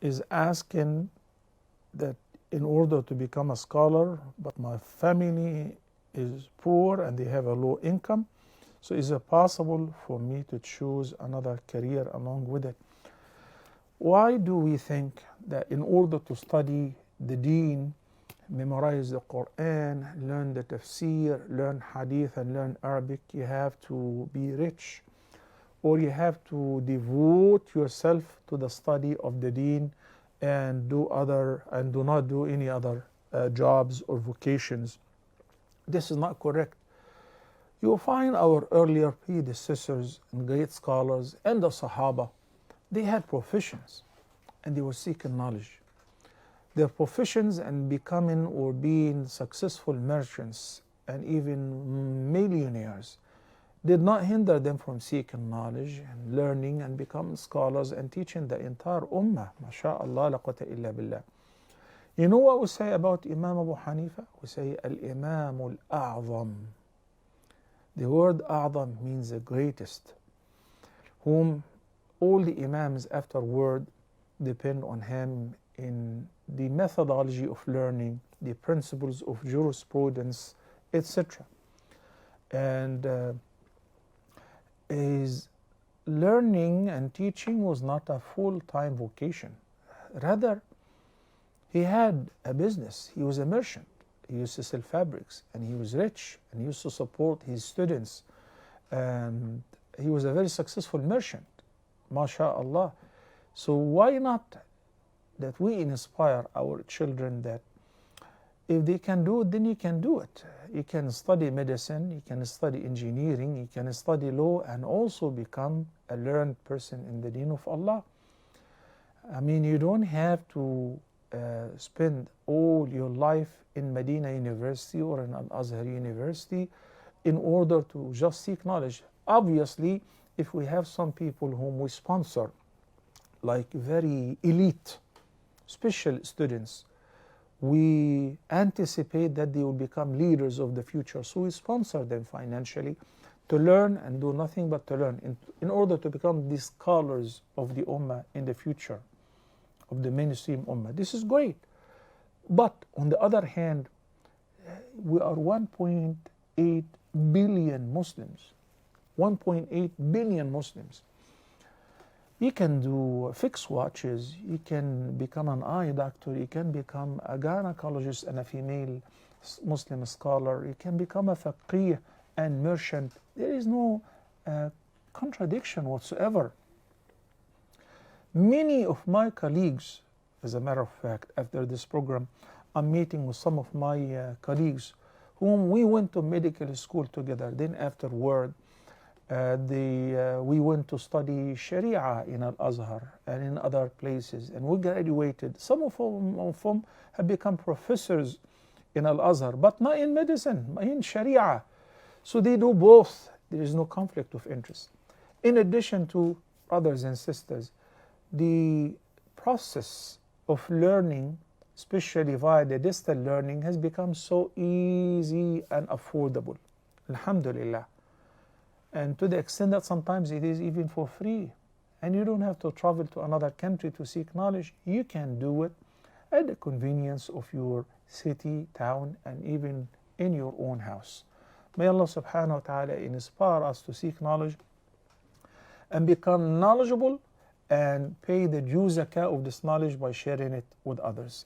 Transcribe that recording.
is asking that in order to become a scholar, but my family is poor and they have a low income, so is it possible for me to choose another career along with it? Why do we think that in order to study the deen, memorize the Quran, learn the tafsir, learn hadith and learn Arabic, you have to be rich, or you have to devote yourself to the study of the deen and do not do any other jobs or vocations? This is not correct. You will find our earlier predecessors and great scholars and the Sahaba, they had professions and they were seeking knowledge. Their professions and becoming or being successful merchants and even millionaires did not hinder them from seeking knowledge and learning and becoming scholars and teaching the entire ummah. MashaAllah, la quwwata illa billah. You know what we say about Imam Abu Hanifa? We say Al-Imam Al-A'zam. The word A'zam means the greatest, whom all the Imams afterward depend on him in the methodology of learning, the principles of jurisprudence, etc. And his learning and teaching was not a full-time vocation. Rather, he had a business. He was a merchant. He used to sell fabrics, and he was rich, and he used to support his students. And he was a very successful merchant, MashaAllah. So why not that we inspire our children that if they can do it, then you can do it. You can study medicine, you can study engineering, you can study law, and also become a learned person in the deen of Allah. I mean, you don't have to spend all your life in Medina University or in Al-Azhar University in order to just seek knowledge. Obviously, if we have some people whom we sponsor, like very elite, special students, we anticipate that they will become leaders of the future. So we sponsor them financially to learn and do nothing but to learn in order to become the scholars of the Ummah in the future, of the mainstream Ummah. This is great. But on the other hand, we are 1.8 billion Muslims. 1.8 billion Muslims. You can do fixed watches, you can become an eye doctor, you can become a gynecologist and a female Muslim scholar, you can become a faqih and merchant. There is no contradiction whatsoever. Many of my colleagues, as a matter of fact, after this program, I'm meeting with some of my colleagues whom we went to medical school together. Then afterward, we went to study Sharia in Al-Azhar and in other places, and we graduated. Some of them have become professors in Al-Azhar, but not in medicine, in Sharia. So they do both. There is no conflict of interest. In addition to, brothers and sisters, the process of learning, especially via the distant learning, has become so easy and affordable. Alhamdulillah. And to the extent that sometimes it is even for free. And you don't have to travel to another country to seek knowledge. You can do it at the convenience of your city, town, and even in your own house. May Allah subhanahu wa ta'ala inspire us to seek knowledge and become knowledgeable and pay the due zakah of this knowledge by sharing it with others.